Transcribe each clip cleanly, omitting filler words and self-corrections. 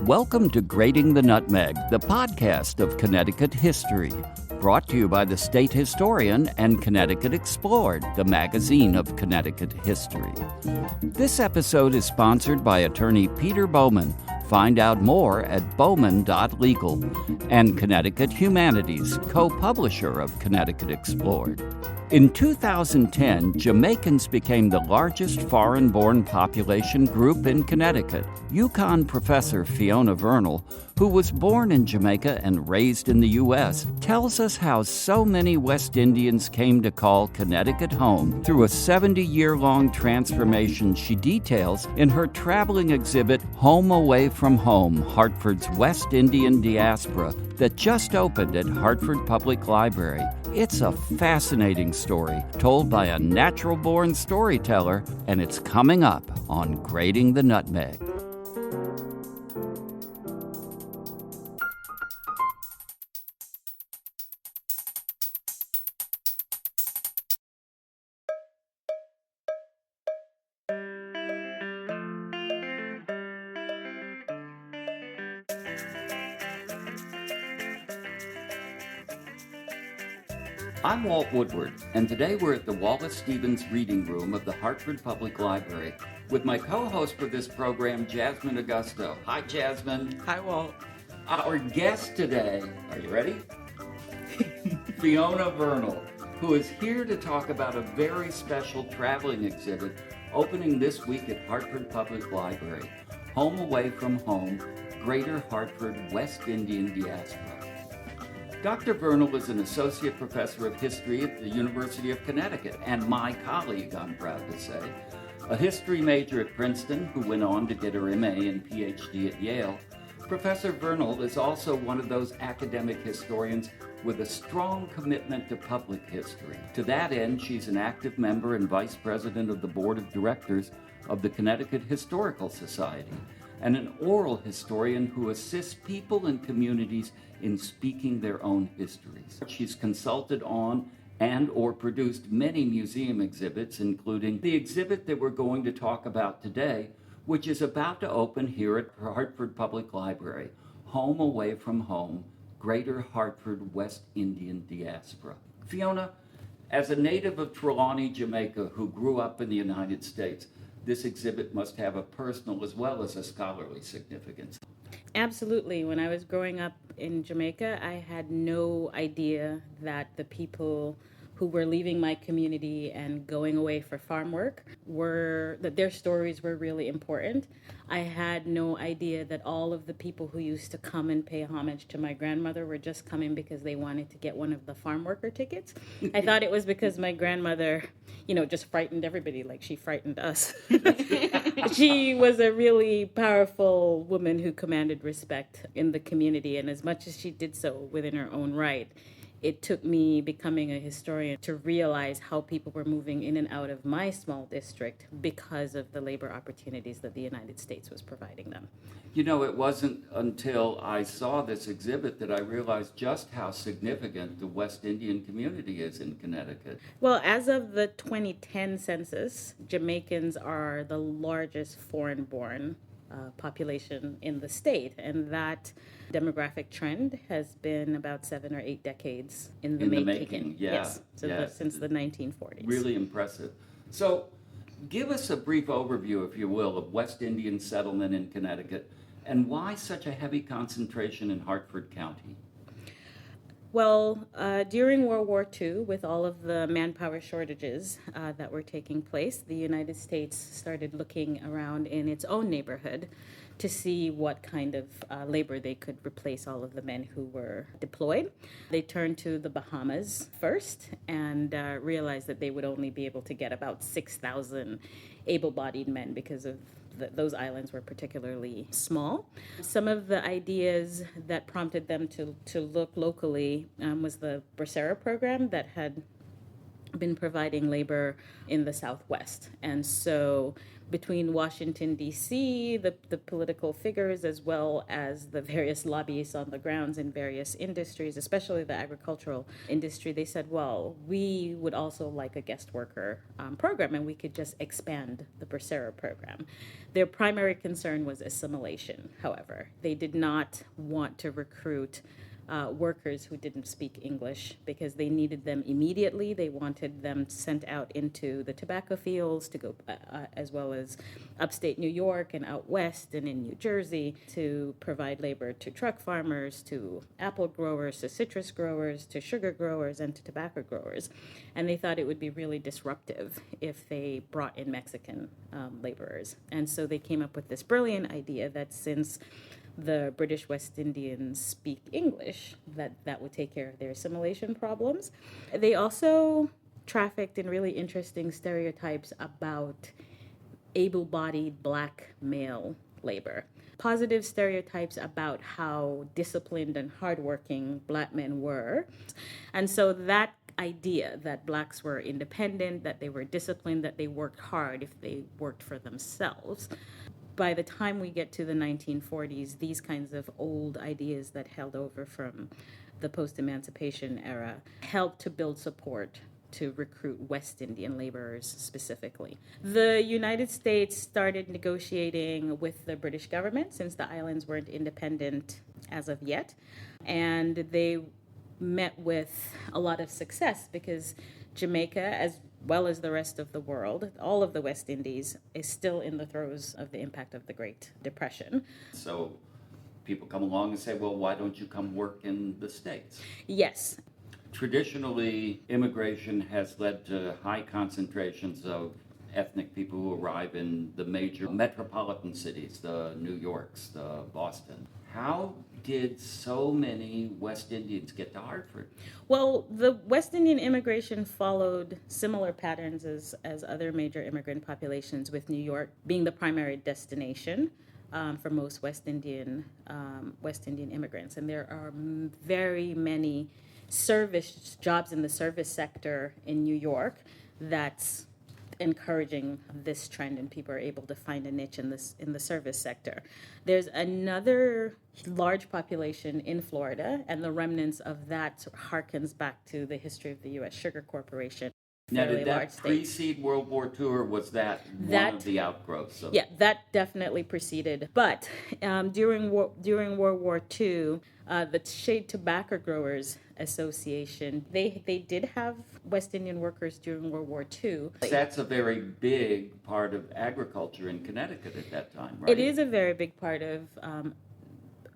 Welcome to Grating the Nutmeg, the podcast of Connecticut history. Brought to you by the State Historian and Connecticut Explored, the magazine of Connecticut history. This episode is sponsored by attorney Peter Bowman. Find out more at bowman.legal. And Connecticut Humanities, co-publisher of Connecticut Explored. In 2010, Jamaicans became the largest foreign-born population group in Connecticut. UConn professor Fiona Vernal, who was born in Jamaica and raised in the U.S., tells us how so many West Indians came to call Connecticut home through a 70-year-long transformation she details in her traveling exhibit Home Away from Home, Hartford's West Indian Diaspora, that just opened at Hartford Public Library. It's a fascinating story told by a natural-born storyteller, and it's coming up on Grating the Nutmeg. I'm Walt Woodward, and today we're at the Wallace Stevens Reading Room of the Hartford Public Library with my co-host for this program, Jasmine Augusto. Hi, Jasmine. Hi, Walt. Our guest today, are you ready? Fiona Vernal, who is here to talk about a very special traveling exhibit opening this week at Hartford Public Library, Home Away from Home, Greater Hartford West Indian Diaspora. Dr. Vernal is an associate professor of history at the University of Connecticut and my colleague, I'm proud to say, a history major at Princeton who went on to get her MA and PhD at Yale. Professor Vernal is also one of those academic historians with a strong commitment to public history. To that end, she's an active member and vice president of the board of directors of the Connecticut Historical Society, and an oral historian who assists people and communities in speaking their own histories. She's consulted on and or produced many museum exhibits, including the exhibit that we're going to talk about today, which is about to open here at Hartford Public Library, Home Away from Home, Greater Hartford West Indian Diaspora. Fiona, as a native of Trelawney, Jamaica, who grew up in the United States, this exhibit must have a personal as well as a scholarly significance. Absolutely. When I was growing up in Jamaica, I had no idea that the people who were leaving my community and going away for farm work that their stories were really important. I had no idea that all of the people who used to come and pay homage to my grandmother were just coming because they wanted to get one of the farm worker tickets. I thought it was because my grandmother, just frightened everybody like she frightened us. She was a really powerful woman who commanded respect in the community, and as much as she did so within her own right, it took me becoming a historian to realize how people were moving in and out of my small district because of the labor opportunities that the United States was providing them. It wasn't until I saw this exhibit that I realized just how significant the West Indian community is in Connecticut. Well, as of the 2010 census, Jamaicans are the largest foreign-born population in the state, and that demographic trend has been about 7 or 8 decades in the making. Yeah. Yes, since the 1940s. Really impressive. So give us a brief overview, if you will, of West Indian settlement in Connecticut and why such a heavy concentration in Hartford County. Well, during World War II, with all of the manpower shortages that were taking place, the United States started looking around in its own neighborhood to see what kind of labor they could replace all of the men who were deployed. They turned to the Bahamas first and realized that they would only be able to get about 6,000 able-bodied men because of those islands were particularly small. Some of the ideas that prompted them to look locally was the Bracera program that had been providing labor in the Southwest. And so between Washington, D.C., the political figures, as well as the various lobbyists on the grounds in various industries, especially the agricultural industry. They said, well, we would also like a guest worker program, and we could just expand the Bracero program. Their primary concern was assimilation, however. They did not want to recruit workers who didn't speak English because they needed them immediately. They wanted them sent out into the tobacco fields to go, as well as upstate New York and out west and in New Jersey, to provide labor to truck farmers, to apple growers, to citrus growers, to sugar growers, and to tobacco growers. And they thought it would be really disruptive if they brought in Mexican laborers. And so they came up with this brilliant idea that since the British West Indians speak English, that would take care of their assimilation problems. They also trafficked in really interesting stereotypes about able-bodied black male labor. Positive stereotypes about how disciplined and hardworking black men were. And so that idea that blacks were independent, that they were disciplined, that they worked hard if they worked for themselves. By the time we get to the 1940s, these kinds of old ideas that held over from the post-emancipation era helped to build support to recruit West Indian laborers specifically. The United States started negotiating with the British government since the islands weren't independent as of yet, and they met with a lot of success because Jamaica, as well as the rest of the world, all of the West Indies, is still in the throes of the impact of the Great Depression. So people come along and say, well, why don't you come work in the States? Yes. Traditionally, immigration has led to high concentrations of ethnic people who arrive in the major metropolitan cities, the New Yorks, the Boston. How did so many West Indians get to Hartford? Well, the West Indian immigration followed similar patterns as other major immigrant populations, with New York being the primary destination for most West Indian immigrants. And there are very many service jobs in the service sector in New York that's encouraging this trend, and people are able to find a niche in the service sector. There's another large population in Florida, and the remnants of that harkens back to the history of the U.S. Sugar Corporation. Now, did that precede World War II, or was that one of the outgrowths of? Yeah, that definitely preceded. But during World War II, the Shade Tobacco Growers Association, they did have West Indian workers during World War II. That's a very big part of agriculture in Connecticut at that time, right? It is a very big part of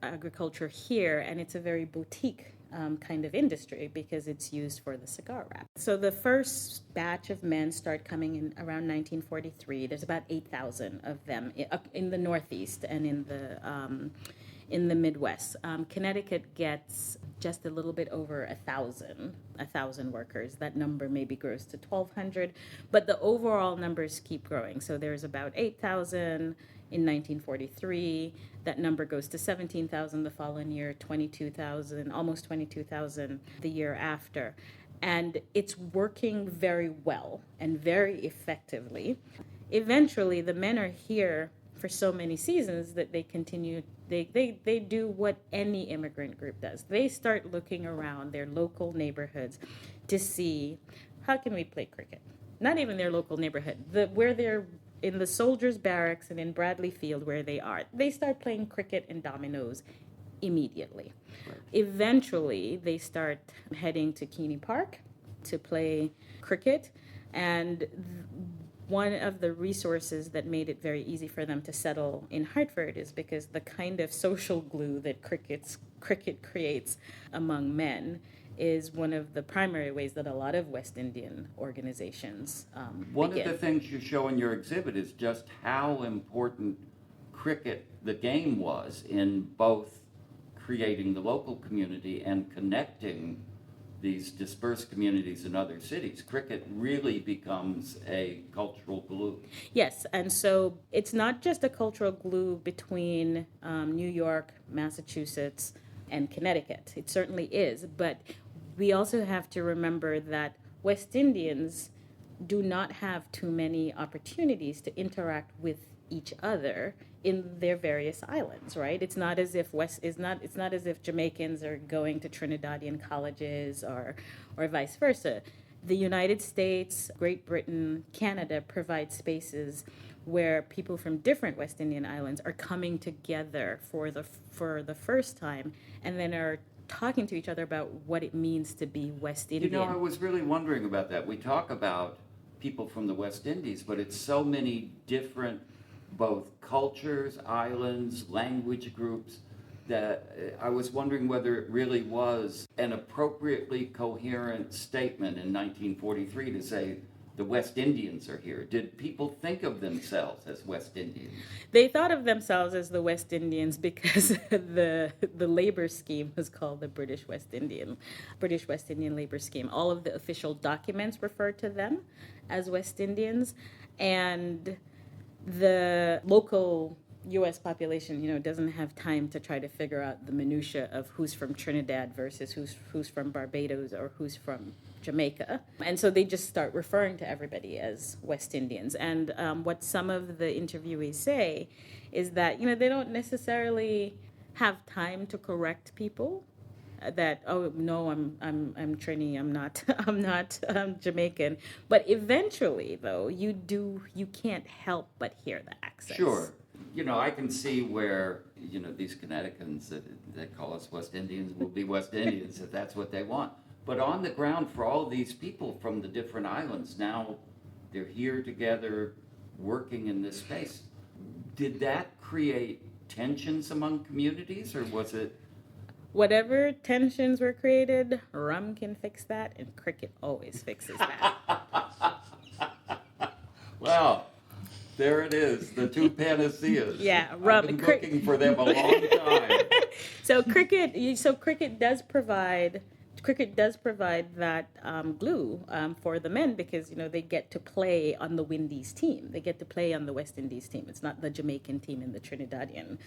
agriculture here, and it's a very boutique kind of industry because it's used for the cigar wrap. So the first batch of men start coming in around 1943. There's about 8,000 of them in the Northeast and in the Midwest. Connecticut gets just a little bit over 1,000 workers. That number maybe grows to 1,200, but the overall numbers keep growing. So there's about 8,000 in 1943. That number goes to 17,000 the following year, 22,000, almost 22,000 the year after. And it's working very well and very effectively. Eventually, the men are here for so many seasons that they continue, they do what any immigrant group does. They start looking around their local neighborhoods to see, how can we play cricket? Not even their local neighborhood, where they're in the soldiers' barracks and in Bradley Field where they are. They start playing cricket and dominoes immediately. Right. Eventually, they start heading to Keeney Park to play cricket, and one of the resources that made it very easy for them to settle in Hartford is because the kind of social glue that cricket creates among men is one of the primary ways that a lot of West Indian organizations One begin. of the things you show in your exhibit is just how important cricket, the game, was in both creating the local community and connecting these dispersed communities in other cities. Cricket really becomes a cultural glue. Yes, and so it's not just a cultural glue between New York, Massachusetts, and Connecticut. It certainly is, but we also have to remember that West Indians do not have too many opportunities to interact with each other in their various islands, right? It's not as if Jamaicans are going to Trinidadian colleges or vice versa. The United States, Great Britain, Canada provide spaces where people from different West Indian islands are coming together for the first time, and then are talking to each other about what it means to be West Indian. You know, I was really wondering about that. We talk about people from the West Indies, but it's so many different, both cultures, islands, language groups, that I was wondering whether it really was an appropriately coherent statement in 1943 to say the West Indians are here. Did people think of themselves as West Indians? They thought of themselves as the West Indians because the labor scheme was called the British West Indian labor scheme. All of the official documents referred to them as West Indians, and the local U.S. population, doesn't have time to try to figure out the minutia of who's from Trinidad versus who's from Barbados or who's from Jamaica. And so they just start referring to everybody as West Indians. And what some of the interviewees say is that, they don't necessarily have time to correct people. That, oh no, I'm Trini, I'm not Jamaican. But eventually, though, you can't help but hear the accents. Sure. I can see where, these Connecticutans that call us West Indians will be West Indians if that's what they want. But on the ground, for all these people from the different islands, now they're here together working in this space. Did that create tensions among communities, or was it? Whatever tensions were created, rum can fix that, and cricket always fixes that. Well, there it is, the two panaceas. Yeah, rum. I've been looking for them a long time. So cricket does provide that glue for the men, because they get to play on the Windies team. They get to play on the West Indies team. It's not the Jamaican team and the Trinidadian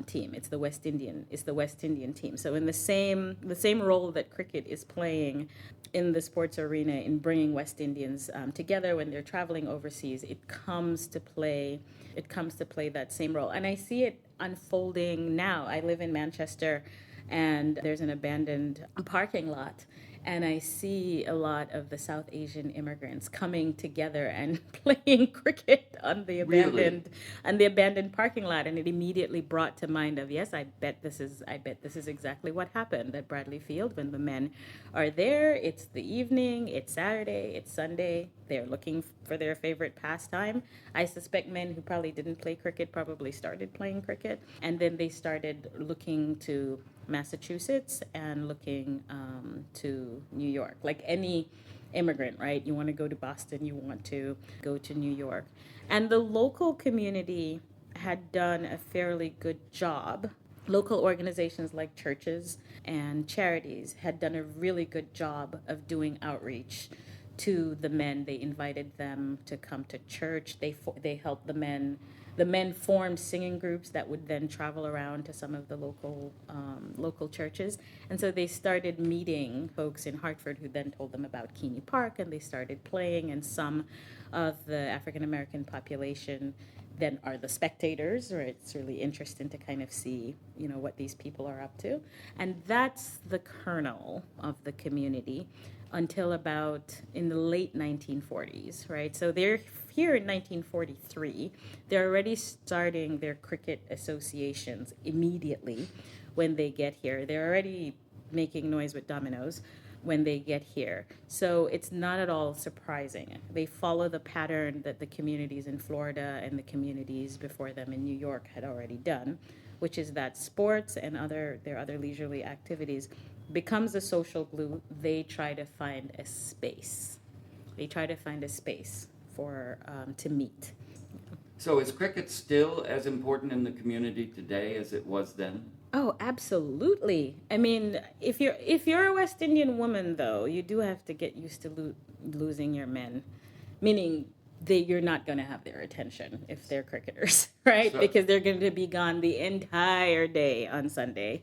team. It's the West Indian. It's the West Indian team. So in the same role that cricket is playing in the sports arena in bringing West Indians together when they're traveling overseas, it comes to play that same role. And I see it unfolding now. I live in Manchester, and there's an abandoned parking lot, and I see a lot of the South Asian immigrants coming together and playing cricket on the abandoned parking lot, and it immediately brought to mind of, yes, I bet this is exactly what happened at Bradley Field when the men are there. It's the evening, it's Saturday, it's Sunday. They're looking for their favorite pastime. I suspect men who probably didn't play cricket probably started playing cricket, and then they started looking to Massachusetts and looking to New York. Like any immigrant, right? You want to go to Boston, you want to go to New York. And the local community had done a fairly good job. Local organizations like churches and charities had done a really good job of doing outreach to the men. They invited them to come to church. They helped the men. The men formed singing groups that would then travel around to some of the local churches. And so they started meeting folks in Hartford who then told them about Keeney Park, and they started playing. And some of the African American population then are the spectators, or it's really interesting to kind of see, what these people are up to. And that's the kernel of the community until about in the late 1940s, right? So they're here in 1943. They're already starting their cricket associations immediately when they get here. They're already making noise with dominoes when they get here. So it's not at all surprising. They follow the pattern that the communities in Florida and the communities before them in New York had already done, which is that sports and their other leisurely activities becomes a social glue. They try to find a space. For to meet. So is cricket still as important in the community today as it was then? Oh, absolutely. I mean, if you're a West Indian woman, though, you do have to get used to losing your men, meaning you're not going to have their attention if they're cricketers, right? So, because they're going to be gone the entire day on Sunday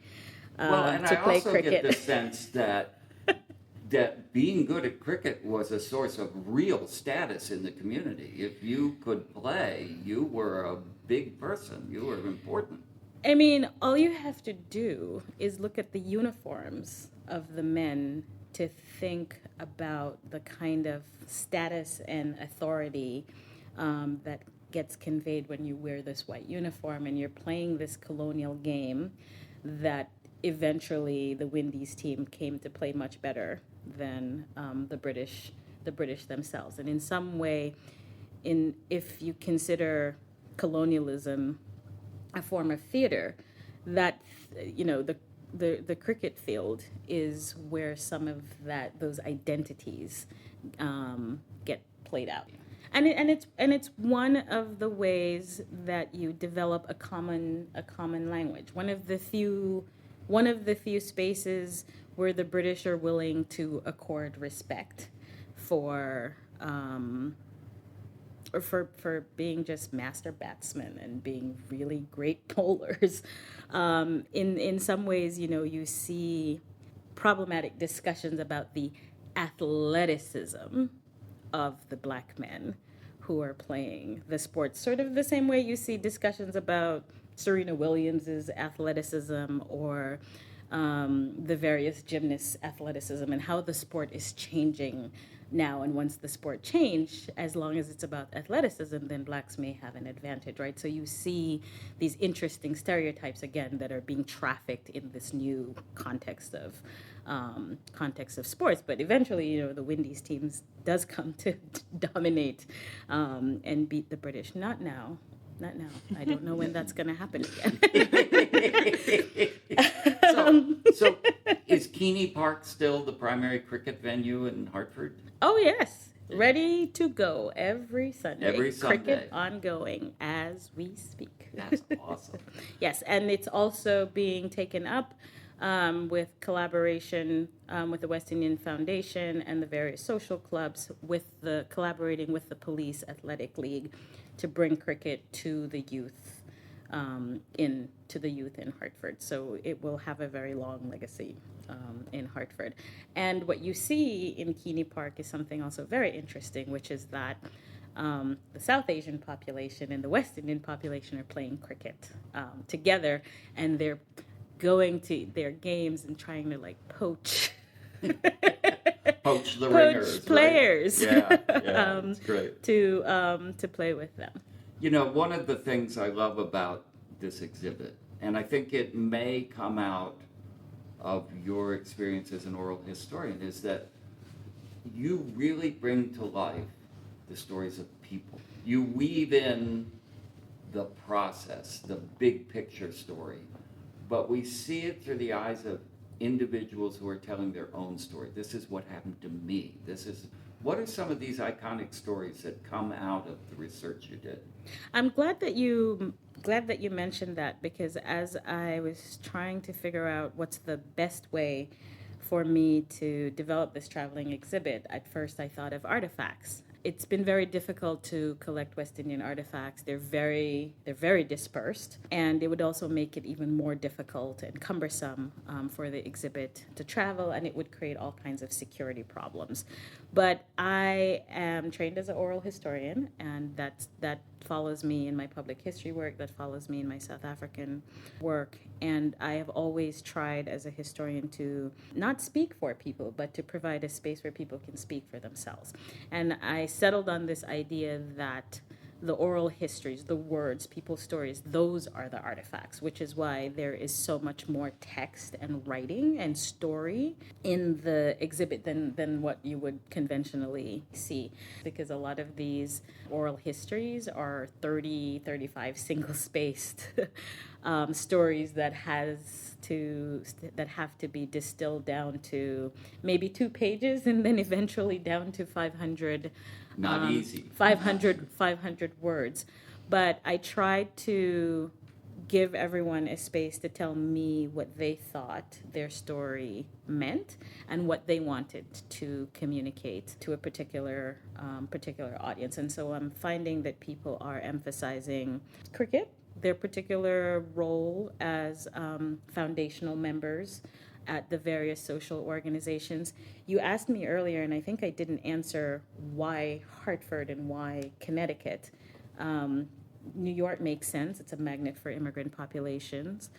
and to I play also cricket. get the sense that that being good at cricket was a source of real status in the community. If you could play, you were a big person. You were important. I mean, all you have to do is look at the uniforms of the men to think about the kind of status and authority that gets conveyed when you wear this white uniform and you're playing this colonial game that eventually the Windies team came to play much better than the British themselves. And in some way, if you consider colonialism a form of theater, that the cricket field is where some of those identities get played out. And it's one of the ways that you develop a common language. One of the few spaces where the British are willing to accord respect for being just master batsmen and being really great bowlers. In some ways, you see problematic discussions about the athleticism of the black men who are playing the sport, sort of the same way you see discussions about Serena Williams's athleticism or the various gymnasts' athleticism and how the sport is changing now. And once the sport changed, as long as it's about athleticism, then blacks may have an advantage, right? So you see these interesting stereotypes again that are being trafficked in this new context of sports. But eventually, the Windies teams does come to dominate and beat the British. Not now. I don't know when that's going to happen again. So is Keeney Park still the primary cricket venue in Hartford? Oh, yes. Ready to go every Sunday. Every Sunday. Cricket ongoing as we speak. That's awesome. Yes, and it's also being taken up with collaboration with the West Indian Foundation and the various social clubs collaborating with the Police Athletic League to bring cricket to the youth in Hartford. So it will have a very long legacy in Hartford. And what you see in Keeney Park is something also very interesting, which is that the South Asian population and the West Indian population are playing cricket together, and they're going to their games and trying to poach the ringers, players, right? Yeah, it's great to play with them. One of the things I love about this exhibit, and I think it may come out of your experience as an oral historian, is that you really bring to life the stories of people. You weave in the process, the big picture story, but we see it through the eyes of individuals who are telling their own story. This is what happened to me. What are some of these iconic stories that come out of the research you did? I'm glad that you mentioned that, because as I was trying to figure out what's the best way for me to develop this traveling exhibit, at first I thought of artifacts. It's been very difficult to collect West Indian artifacts. They're very dispersed, and it would also make it even more difficult and cumbersome for the exhibit to travel, and it would create all kinds of security problems. But I am trained as an oral historian, and that follows me in my public history work, that follows me in my South African work, and I have always tried as a historian to not speak for people, but to provide a space where people can speak for themselves. And I settled on this idea that the oral histories, the words, people's stories, those are the artifacts, which is why there is so much more text and writing and story in the exhibit than what you would conventionally see. Because a lot of these oral histories are 35 single-spaced stories that have to be distilled down to maybe 2 pages and then eventually down to 500 Not easy. 500 words. But I tried to give everyone a space to tell me what they thought their story meant and what they wanted to communicate to a particular audience. And so I'm finding that people are emphasizing cricket, their particular role as foundational members at the various social organizations. You asked me earlier, and I think I didn't answer why Hartford and why Connecticut. New York makes sense, it's a magnet for immigrant populations.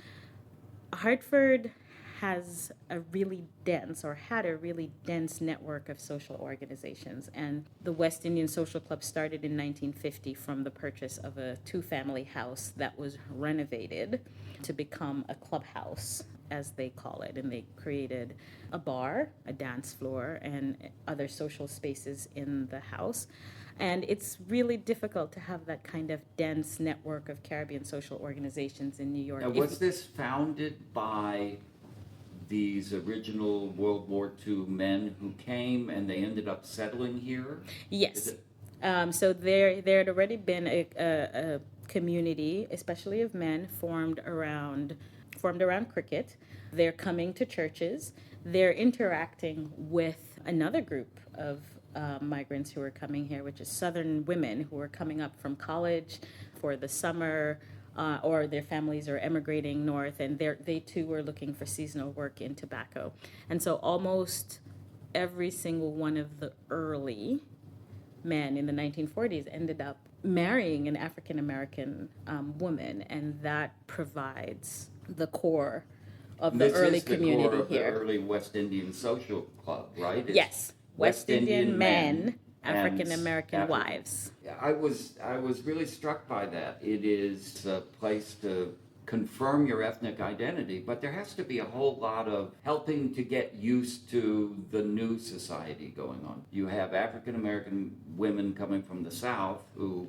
Hartford has a really dense, or had a really dense network of social organizations. And the West Indian Social Club started in 1950 from the purchase of a two-family house that was renovated to become a clubhouse, as they call it. And they created a bar, a dance floor, and other social spaces in the house. And it's really difficult to have that kind of dense network of Caribbean social organizations in New York. Now, was this founded by these original World War II men who came and they ended up settling here? Yes. So there had already been a community, especially of men, formed around cricket. They're coming to churches. They're interacting with another group of migrants who are coming here, which is Southern women who are coming up from college for the summer, or their families are emigrating north, and they too were looking for seasonal work in tobacco. And so almost every single one of the early men in the 1940s ended up marrying an African American woman, and that provides the core of the early community core of here. The early West Indian Social Club, right? Yes, West Indian men, African American wives. I was really struck by that. It is a place to confirm your ethnic identity, but there has to be a whole lot of helping to get used to the new society going on. You have African American women coming from the South who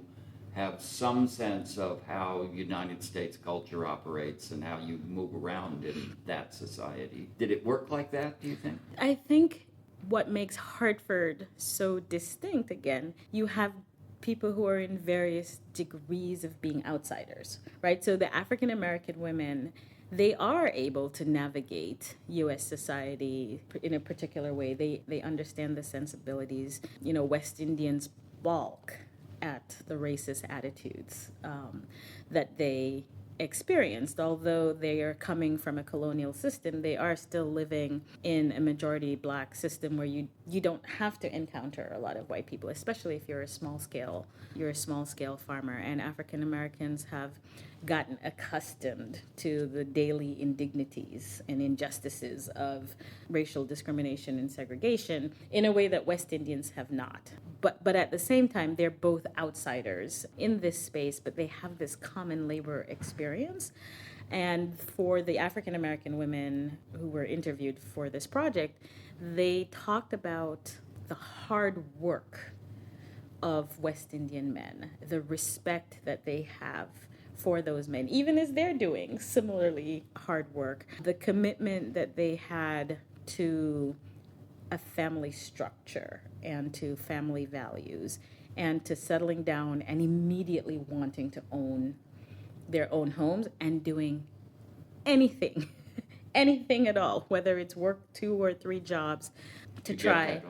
have some sense of how United States culture operates and how you move around in that society. Did it work like that, do you think? I think what makes Hartford so distinct, again, you have people who are in various degrees of being outsiders, right? So the African American women, they are able to navigate U.S. society in a particular way. They understand the sensibilities. West Indians balk at the racist attitudes that they experienced. Although they are coming from a colonial system, they are still living in a majority black system where you don't have to encounter a lot of white people, especially if you're a small scale farmer. And African Americans have gotten accustomed to the daily indignities and injustices of racial discrimination and segregation in a way that West Indians have not. But at the same time, they're both outsiders in this space, but they have this common labor experience. And for the African American women who were interviewed for this project, they talked about the hard work of West Indian men, the respect that they have for those men, even as they're doing similarly hard work, the commitment that they had to a family structure and to family values and to settling down and immediately wanting to own their own homes and doing anything anything at all, whether it's work 2 or 3 jobs to try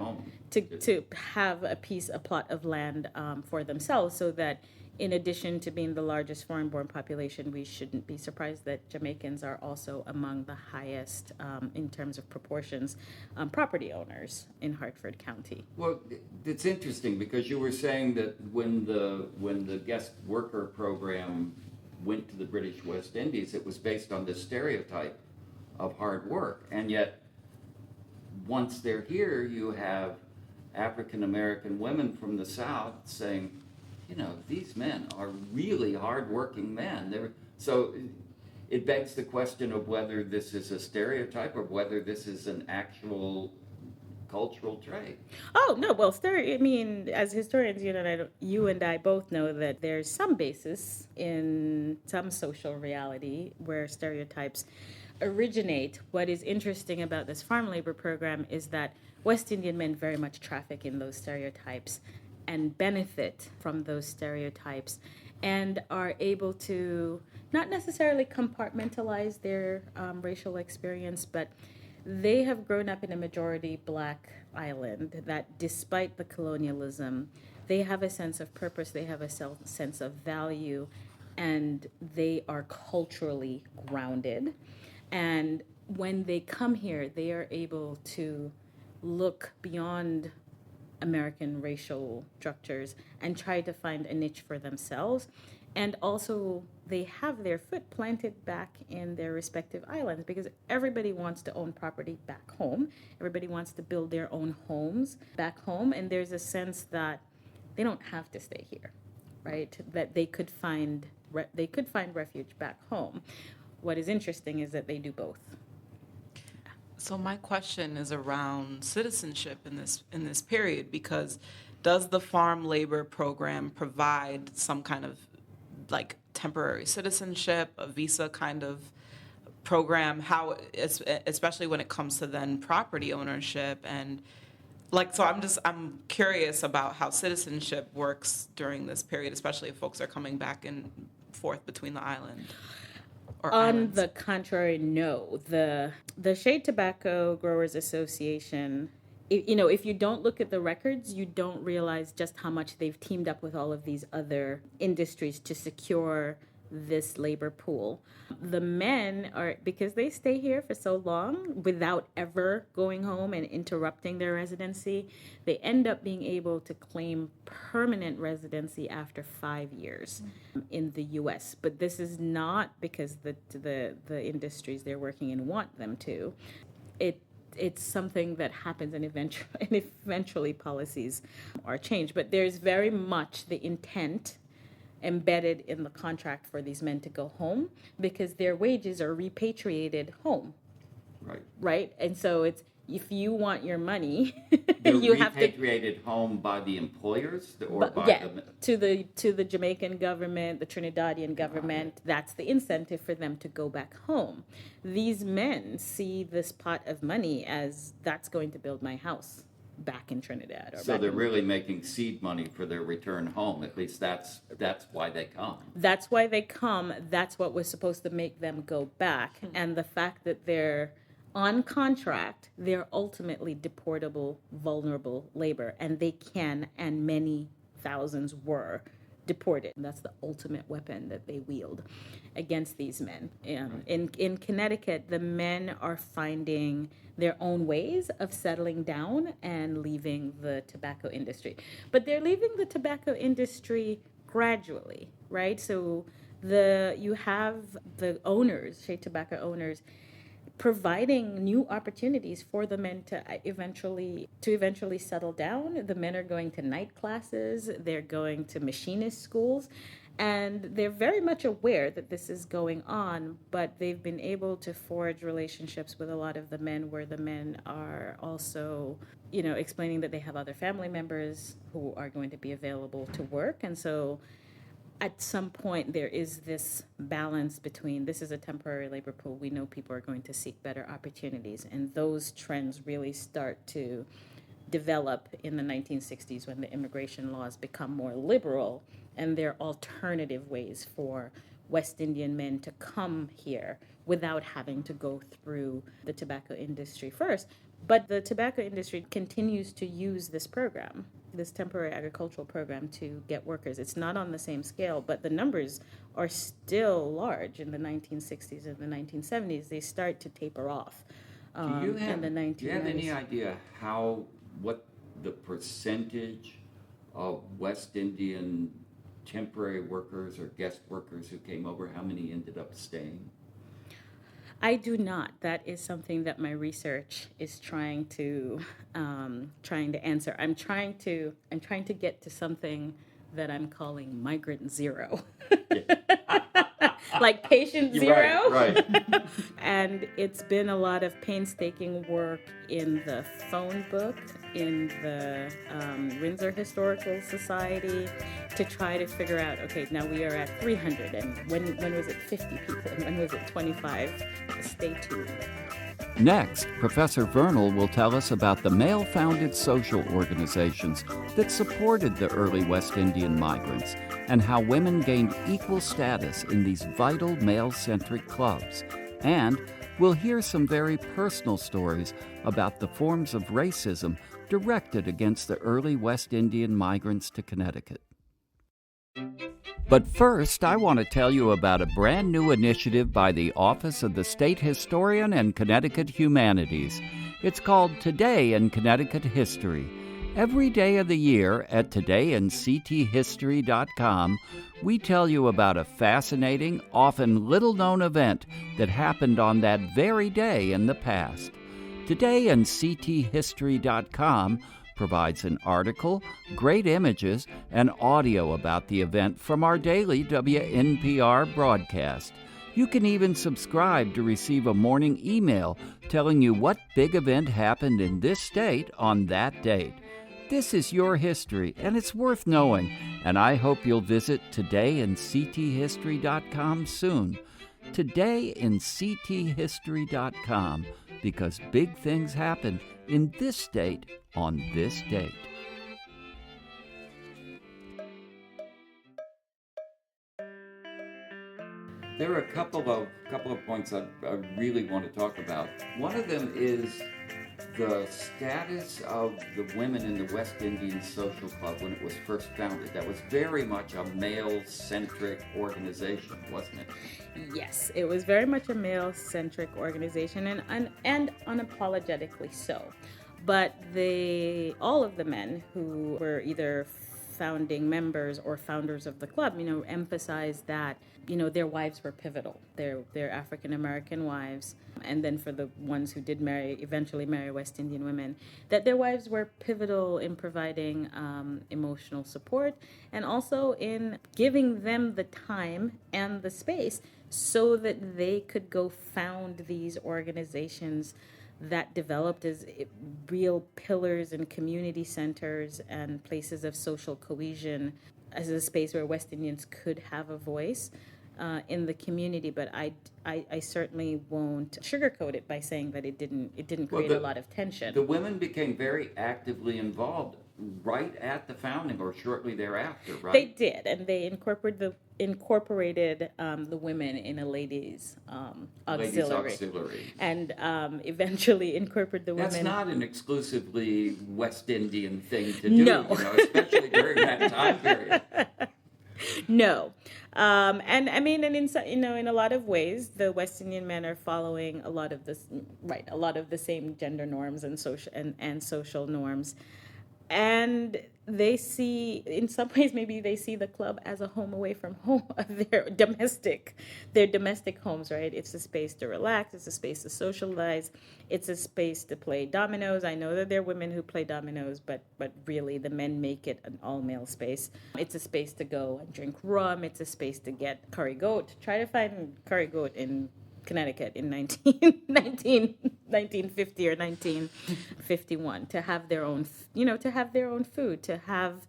to have a plot of land for themselves, so that in addition to being the largest foreign-born population, we shouldn't be surprised that Jamaicans are also among the highest, in terms of proportions, property owners in Hartford County. Well, it's interesting because you were saying that when the guest worker program went to the British West Indies, it was based on this stereotype of hard work. And yet, once they're here, you have African American women from the South saying, these men are really hardworking men. So it begs the question of whether this is a stereotype or whether this is an actual cultural trait. Oh, no, well, as historians, you and I both know that there's some basis in some social reality where stereotypes originate. What is interesting about this farm labor program is that West Indian men very much traffic in those stereotypes and benefit from those stereotypes and are able to not necessarily compartmentalize their racial experience, but they have grown up in a majority black island that despite the colonialism, they have a sense of purpose, they have a sense of value, and they are culturally grounded. And when they come here, they are able to look beyond American racial structures and try to find a niche for themselves. And also, they have their foot planted back in their respective islands because everybody wants to own property back home. Everybody wants to build their own homes back home. And there's a sense that they don't have to stay here, right? That they could find refuge back home. What is interesting is that they do both. So my question is around citizenship in this period, because does the farm labor program provide some kind of like temporary citizenship, a visa kind of program? How, especially when it comes to then property ownership and like, so I'm curious about how citizenship works during this period, especially if folks are coming back and forth between the island. On the contrary, no. The Shade Tobacco Growers Association, if you don't look at the records, you don't realize just how much they've teamed up with all of these other industries to secure this labor pool. The men are, because they stay here for so long without ever going home and interrupting their residency, they end up being able to claim permanent residency after 5 years in the U.S. But this is not because the industries they're working in want them to. It's something that happens, and eventually policies are changed. But there's very much the intent embedded in the contract for these men to go home because their wages are repatriated home. Right? And so it's, if you want your money, you have to repatriated home by the employers or by to the Jamaican government, the Trinidadian government. Right. That's the incentive for them to go back home. These men see this pot of money as that's going to build my house back in Trinidad. So they're really making seed money for their return home. At least that's why they come. That's why they come. That's what was supposed to make them go back. And the fact that they're on contract, they're ultimately deportable, vulnerable labor. And they can, and many thousands were deported. That's the ultimate weapon that they wield against these men. In Connecticut, the men are finding their own ways of settling down and leaving the tobacco industry. But they're leaving the tobacco industry gradually, right? So you have the owners, Shade Tobacco owners, providing new opportunities for the men to eventually settle down. The men are going to night classes, they're going to machinist schools, and they're very much aware that this is going on, but they've been able to forge relationships with a lot of the men where the men are also, explaining that they have other family members who are going to be available to work. And so at some point, there is this balance between this is a temporary labor pool. We know people are going to seek better opportunities. And those trends really start to develop in the 1960s when the immigration laws become more liberal. And there are alternative ways for West Indian men to come here without having to go through the tobacco industry first. But the tobacco industry continues to use this program, this temporary agricultural program, to get workers. It's not on the same scale, but the numbers are still large in the 1960s and the 1970s. They start to taper off in the 1990s. Do you have any idea what the percentage of West Indian temporary workers or guest workers who came over, how many ended up staying? I do not. That is something that my research is trying to answer. I'm trying to get to something that I'm calling migrant zero. Like patient zero. Right. And it's been a lot of painstaking work in the phone book, in the Windsor Historical Society, to try to figure out, okay, now we are at 300, and when was it 50 people, and when was it 25? Stay tuned. Next, Professor Vernal will tell us about the male-founded social organizations that supported the early West Indian migrants and how women gained equal status in these vital male-centric clubs. And we'll hear some very personal stories about the forms of racism directed against the early West Indian migrants to Connecticut. But first, I want to tell you about a brand new initiative by the Office of the State Historian and Connecticut Humanities. It's called Today in Connecticut History. Every day of the year at todayincthistory.com, we tell you about a fascinating, often little-known event that happened on that very day in the past. Todayincthistory.com provides an article, great images, and audio about the event from our daily WNPR broadcast. You can even subscribe to receive a morning email telling you what big event happened in this state on that date. This is your history, and it's worth knowing, and I hope you'll visit todayincthistory.com soon. Todayincthistory.com, because big things happen in this state on this date. There are a couple of points I really want to talk about. One of them is the status of the women in the West Indian Social Club when it was first founded. That was very much a male-centric organization, wasn't it? Yes, it was very much a male-centric organization, and unapologetically so. But all of the men who were either founding members or founders of the club, emphasized that, their wives were pivotal. Their African American wives, and then for the ones who did eventually marry West Indian women, that their wives were pivotal in providing emotional support and also in giving them the time and the space so that they could go found these organizations that developed as real pillars and community centers and places of social cohesion, as a space where West Indians could have a voice in the community. But I certainly won't sugarcoat it by saying that it didn't create a lot of tension. The women became very actively involved right at the founding or shortly thereafter, right? They did, and they incorporated the women in a ladies' auxiliary. And eventually incorporated the women. That's not an exclusively West Indian thing to do, No. Especially during that time period. No, and I mean, and in a lot of ways, the West Indian men are following a lot of the same gender norms and social norms. And they see, in some ways, maybe they see the club as a home away from home of their domestic homes, right? It's a space to relax. It's a space to socialize. It's a space to play dominoes. I know that there are women who play dominoes, but really the men make it an all-male space. It's a space to go and drink rum. It's a space to get curry goat. Try to find curry goat in Connecticut in 1950 or 1951, to have their own, food, to have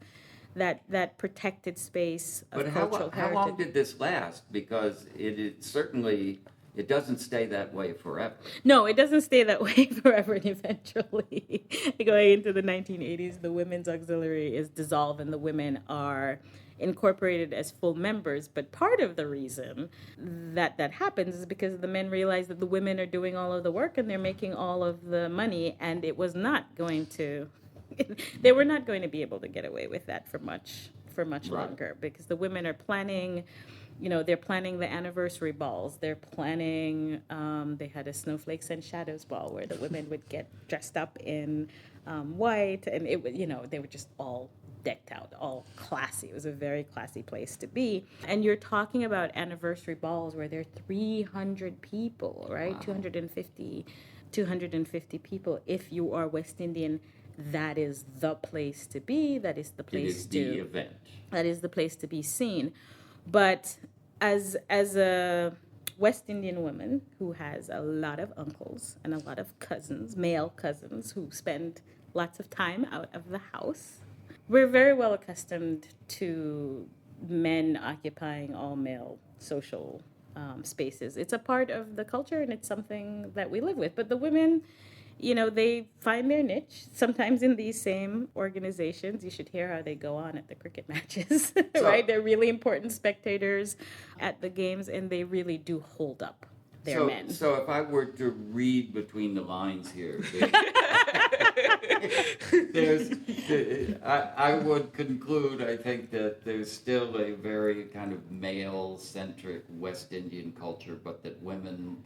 that protected space of cultural heritage. How long did this last? Because it certainly doesn't stay that way forever. No, it doesn't stay that way forever. And eventually, going into the 1980s, the women's auxiliary is dissolved and the women are incorporated as full members. But part of the reason that happens is because the men realize that the women are doing all of the work and they're making all of the money, and it was not going to they were not going to be able to get away with that for much right. longer, because the women are planning, they're planning the anniversary balls. They're planning, they had a Snowflakes and Shadows ball where the women would get dressed up in white, and it would, they were just all decked out, all classy. It was a very classy place to be. And you're talking about anniversary balls where there are 300 people, right? Wow. 250 people. If you are West Indian, that is the place to be. That is the place it is the event. That is the place to be seen. But as a West Indian woman who has a lot of uncles and a lot of cousins, male cousins, who spend lots of time out of the house, we're very well accustomed to men occupying all male social spaces. It's a part of the culture, and it's something that we live with. But the women, they find their niche, sometimes in these same organizations. You should hear how they go on at the cricket matches, right? They're really important spectators at the games, and they really do hold up. their men. So if I were to read between the lines here, I would conclude, I think, that there's still a very kind of male-centric West Indian culture, but that women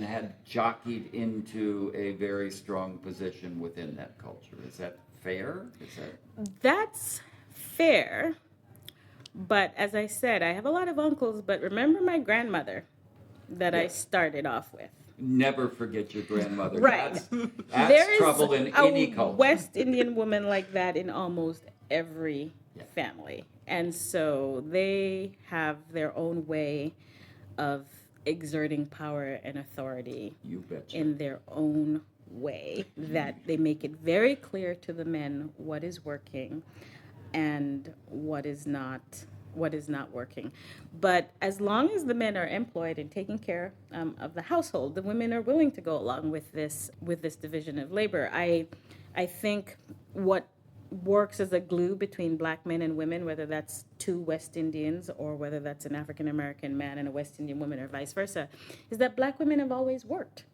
had jockeyed into a very strong position within that culture. Is that fair? That's fair. But as I said, I have a lot of uncles, but remember my grandmother that I started off with. Never forget your grandmother. Right. That's trouble in any culture. West Indian woman like that in almost every family. And so they have their own way of exerting power and authority in their own way, that they make it very clear to the men what is working and what is not working. But as long as the men are employed and taking care of the household, the women are willing to go along with this division of labor. I think what works as a glue between black men and women, whether that's two West Indians or whether that's an African American man and a West Indian woman or vice versa, is that black women have always worked,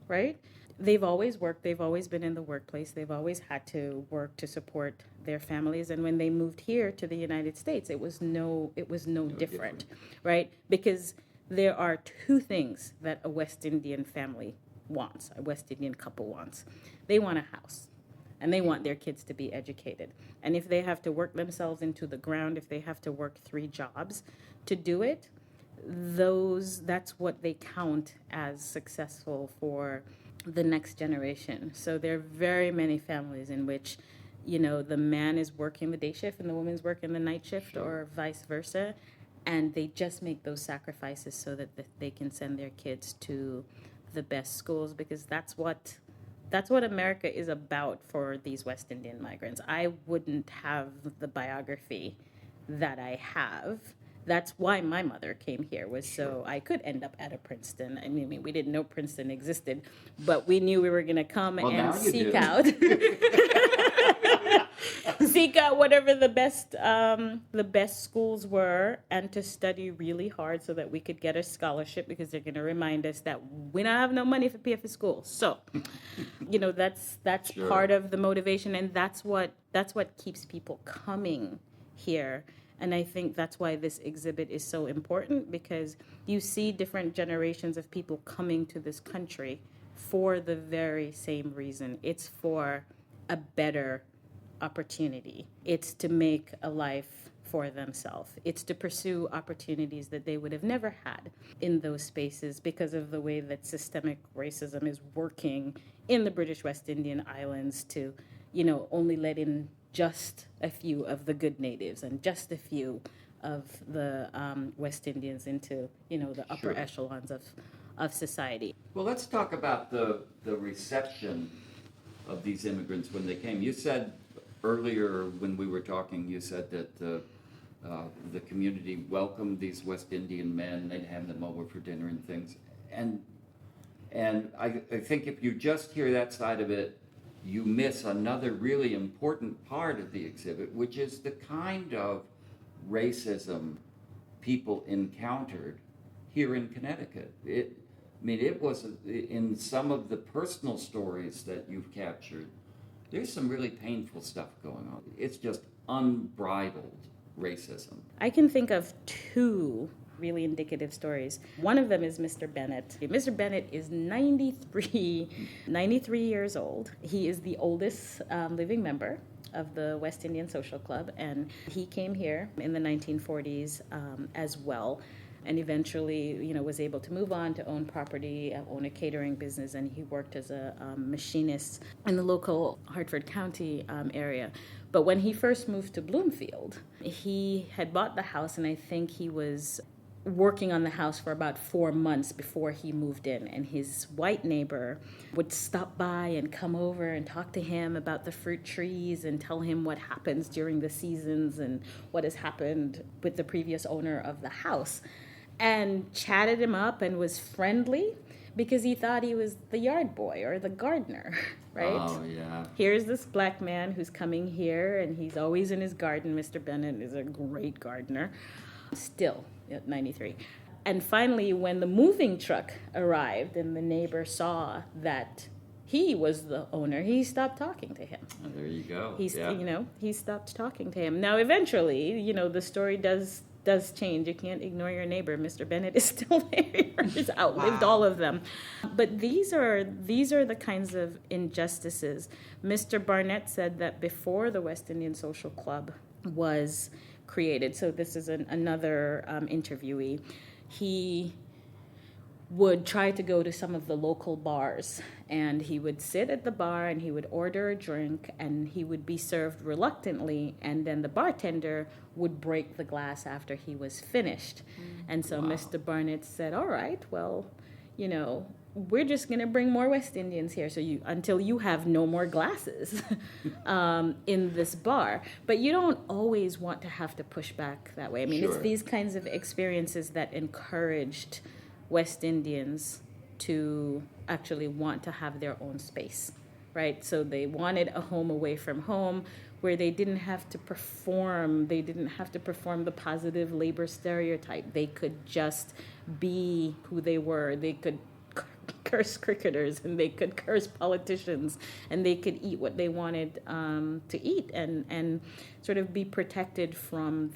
right? They've always worked. They've always been in the workplace. They've always had to work to support their families. And when they moved here to the United States, it was no different, right? Because there are two things that a West Indian family wants, a West Indian couple wants. They want a house, and they want their kids to be educated. And if they have to work themselves into the ground, if they have to work 3 jobs to do it, that's what they count as successful for the next generation. So there are very many families in which, the man is working the day shift and the woman's working the night shift, or vice versa, and they just make those sacrifices so that they can send their kids to the best schools, because that's what America is about for these West Indian migrants. I wouldn't have the biography that I have. That's why my mother came here, was so I could end up at a Princeton. I mean, we didn't know Princeton existed, but we knew we were going to come and seek out whatever the best schools were, and to study really hard so that we could get a scholarship, because they're going to remind us that we don't have no money to pay for school. So, that's part of the motivation, and that's what keeps people coming here. And I think that's why this exhibit is so important, because you see different generations of people coming to this country for the very same reason. It's for a better opportunity. It's to make a life for themselves. It's to pursue opportunities that they would have never had in those spaces because of the way that systemic racism is working in the British West Indian Islands to, only let in just a few of the good natives and just a few of the West Indians into, the upper echelons of society. Well, let's talk about the reception of these immigrants when they came. You said earlier when we were talking, you said that the community welcomed these West Indian men. They'd have them over for dinner and things. And I think if you just hear that side of it, you miss another really important part of the exhibit, which is the kind of racism people encountered here in Connecticut. It was in some of the personal stories that you've captured, there's some really painful stuff going on. It's just unbridled racism. I can think of 2 really indicative stories. One of them is Mr. Bennett. Mr. Bennett is 93 years old. He is the oldest living member of the West Indian Social Club, and he came here in the 1940s as well, and eventually, was able to move on to own property, own a catering business, and he worked as a machinist in the local Hartford County area. But when he first moved to Bloomfield, he had bought the house, and I think he was working on the house for about 4 months before he moved in, and his white neighbor would stop by and come over and talk to him about the fruit trees and tell him what happens during the seasons and what has happened with the previous owner of the house, and chatted him up and was friendly because he thought he was the yard boy or the gardener, right? Oh, yeah. Here's this black man who's coming here, and he's always in his garden. Mr. Bennett is a great gardener, still at 93. And finally, when the moving truck arrived and the neighbor saw that he was the owner, he stopped talking to him. Oh, there you go. He stopped talking to him. Now, eventually, the story does change. You can't ignore your neighbor. Mr. Bennett is still there. He's outlived all of them. But these are the kinds of injustices. Mr. Barnett said that before the West Indian Social Club was created, so this is another interviewee, he would try to go to some of the local bars, and he would sit at the bar and he would order a drink, and he would be served reluctantly, and then the bartender would break the glass after he was finished. And so Mr. Barnett said, all right, well, we're just going to bring more West Indians here until you have no more glasses in this bar. But you don't always want to have to push back that way. I mean, It's these kinds of experiences that encouraged West Indians to actually want to have their own space, right? So they wanted a home away from home where they didn't have to perform. They didn't have to perform the positive labor stereotype. They could just be who they were. They could curse cricketers, and they could curse politicians, and they could eat what they wanted to eat, and sort of be protected from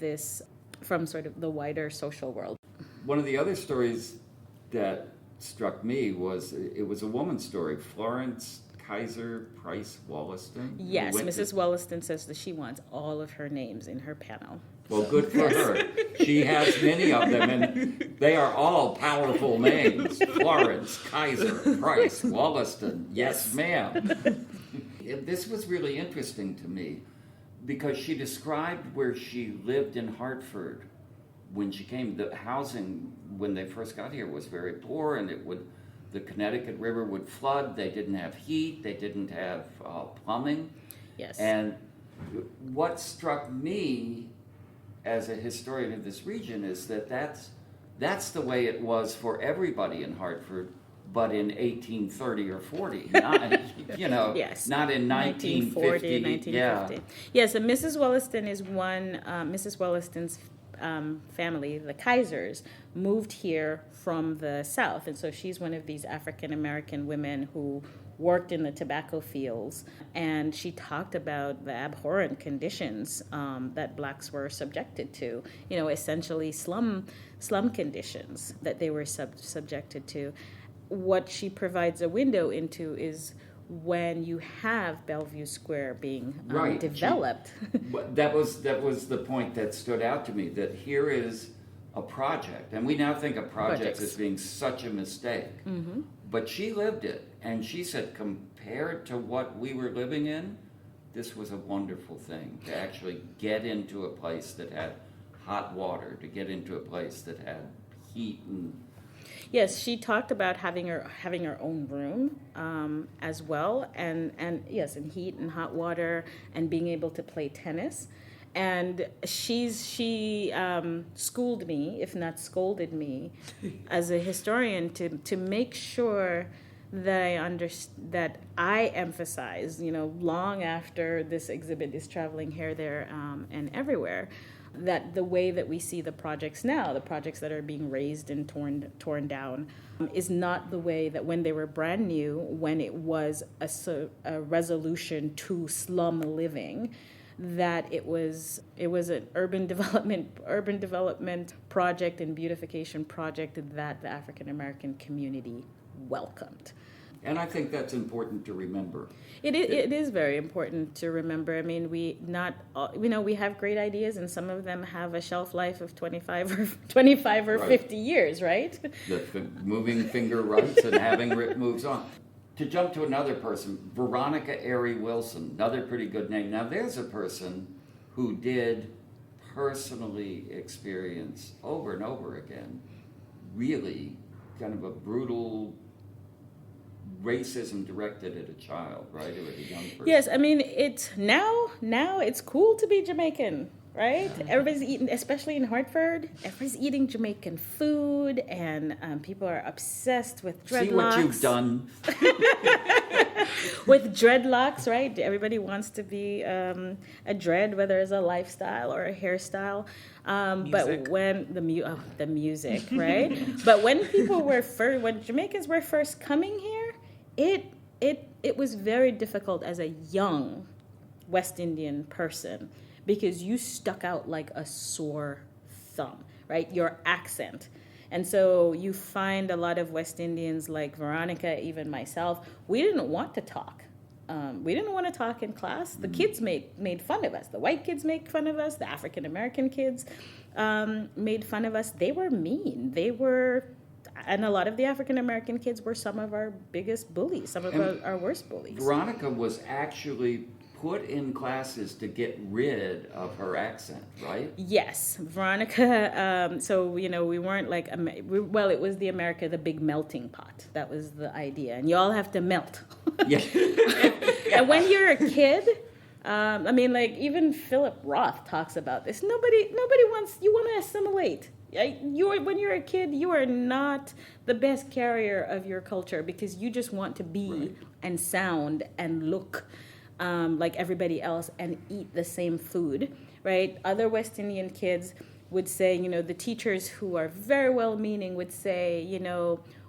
sort of the wider social world. One of the other stories that struck me was it was a woman's story, Florence Kaiser Price Wollaston. Yes, Mrs. Wollaston says that she wants all of her names in her panel. Well, good for her. She has many of them, and they are all powerful names. Florence Kaiser Price Wollaston. Yes, ma'am. This was really interesting to me because she described where she lived in Hartford when she came. The housing when they first got here was very poor, and the Connecticut River would flood. They didn't have heat. They didn't have plumbing. Yes. And what struck me as a historian of this region is that's the way it was for everybody in Hartford, but in 1830 or 40, not, yes. not in 1940, 1950. Yeah. Yes, and Mrs. Wollaston is one, Mrs. Wollaston's family, the Kaisers, moved here from the South, and so she's one of these African-American women who worked in the tobacco fields, and she talked about the abhorrent conditions that blacks were subjected to, essentially slum conditions that they were subjected to. What she provides a window into is when you have Bellevue Square being developed. That was the point that stood out to me, that here is a project, and we now think of projects as being such a mistake. Mm-hmm. But she lived it, and she said compared to what we were living in, this was a wonderful thing, to actually get into a place that had hot water, to get into a place that had heat. And yes, she talked about having her own room as well, and yes, and heat and hot water, and being able to play tennis. And she schooled me, if not scolded me, as a historian to make sure that I emphasize, long after this exhibit is traveling here, there, and everywhere, that the way that we see the projects now, the projects that are being razed and torn down, is not the way that when they were brand new, when it was a resolution to slum living, that it was an urban development project and beautification project that the African American community welcomed. And I think that's important to remember. It is very important to remember. I mean, we have great ideas, and some of them have a shelf life of 25 or 50 years, right? The moving finger writes and having writ moves on. To jump to another person, Veronica Airy Wilson, another pretty good name. Now, there's a person who did personally experience over and over again really kind of a brutal racism directed at a child, right, or at a young person. Yes, I mean, it's now it's cool to be Jamaican, right? Everybody's eating, especially in Hartford, everybody's eating Jamaican food, and people are obsessed with dreadlocks. See what you've done. With dreadlocks, right? Everybody wants to be a dread, whether it's a lifestyle or a hairstyle. But when the music, right? But when when Jamaicans were first coming here, it was very difficult as a young West Indian person, because you stuck out like a sore thumb, right? Your accent. And so you find a lot of West Indians, like Veronica, even myself, we didn't want to talk. We didn't want to talk in class. The kids made fun of us. The white kids made fun of us. The African American kids made fun of us. They were mean. And a lot of the African American kids were some of our biggest bullies, some of our worst bullies. Veronica was actually put in classes to get rid of her accent, right? Yes, Veronica. So we weren't like it was the big melting pot. That was the idea, and you all have to melt. Yeah. And when you're a kid, even Philip Roth talks about this. Nobody wants. You want to assimilate. When you're a kid, you are not the best carrier of your culture, because you just want to be and sound and look like everybody else and eat the same food, right? Other West Indian kids would say, the teachers who are very well-meaning would say,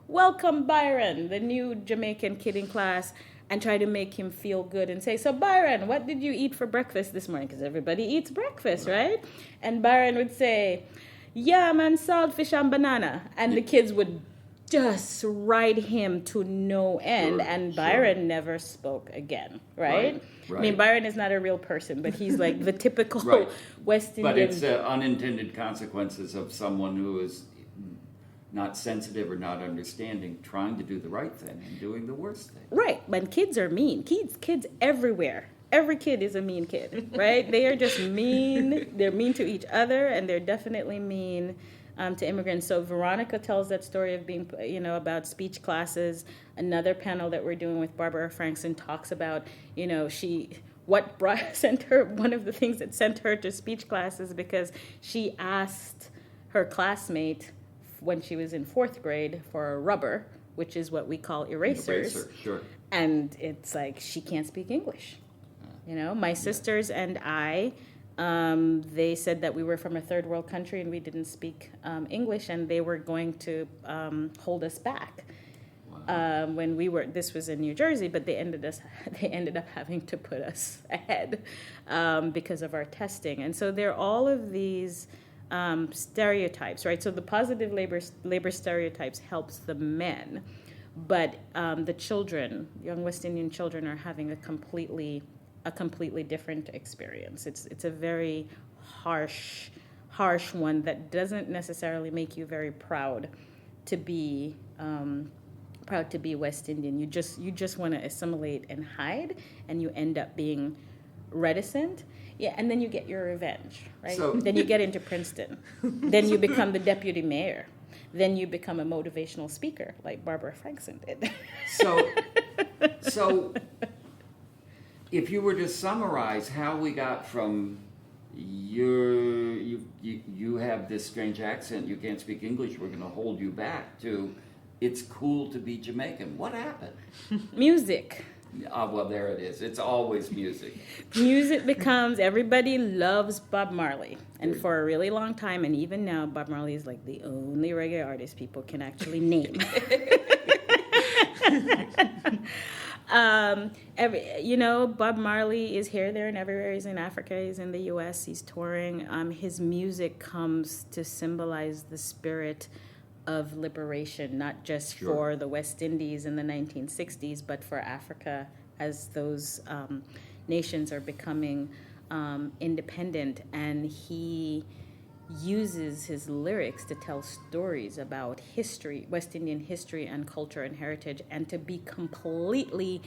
welcome Byron, the new Jamaican kid in class, and try to make him feel good and say, so Byron, what did you eat for breakfast this morning? Because everybody eats breakfast, right? And Byron would say, yam and salt fish and banana. And the kids would just ride him to no end, and Byron never spoke again, right? I mean, Byron is not a real person, but he's like the typical West Indian. But it's unintended consequences of someone who is not sensitive or not understanding, trying to do the right thing and doing the worst thing. Right, when kids are mean, kids everywhere. Every kid is a mean kid, right? They are just mean. They're mean to each other, and they're definitely mean to immigrants. So Veronica tells that story of being, about speech classes. Another panel that we're doing with Barbara Frankson talks about, sent her, one of the things that sent her to speech classes, because she asked her classmate when she was in 4th grade for a rubber, which is what we call erasers. Eraser, sure. And it's like, she can't speak English. My sisters and I, they said that we were from a third world country and we didn't speak English, and they were going to hold us back. Wow. When this was in New Jersey, but they ended up having to put us ahead because of our testing. And so there are all of these stereotypes, right? So the positive labor stereotypes helps the men, but the children, young West Indian children, are having a completely different experience. It's a very harsh one that doesn't necessarily make you very proud to be West Indian. You just want to assimilate and hide, and you end up being reticent. Yeah, and then you get your revenge, right? Then you get into Princeton. Then you become the deputy mayor. Then you become a motivational speaker, like Barbara Frankson did. So if you were to summarize how we got from you have this strange accent, you can't speak English, we're going to hold you back, to it's cool to be Jamaican, what happened? Music. Well, there it is. It's always music. Music becomes, everybody loves Bob Marley. And for a really long time, and even now, Bob Marley is like the only reggae artist people can actually name. Bob Marley is here, there, and everywhere. He's in Africa, he's in the U.S., he's touring. His music comes to symbolize the spirit of liberation, not just for the West Indies in the 1960s, but for Africa as those nations are becoming independent. And he uses his lyrics to tell stories about history, West Indian history and culture and heritage, and to be completely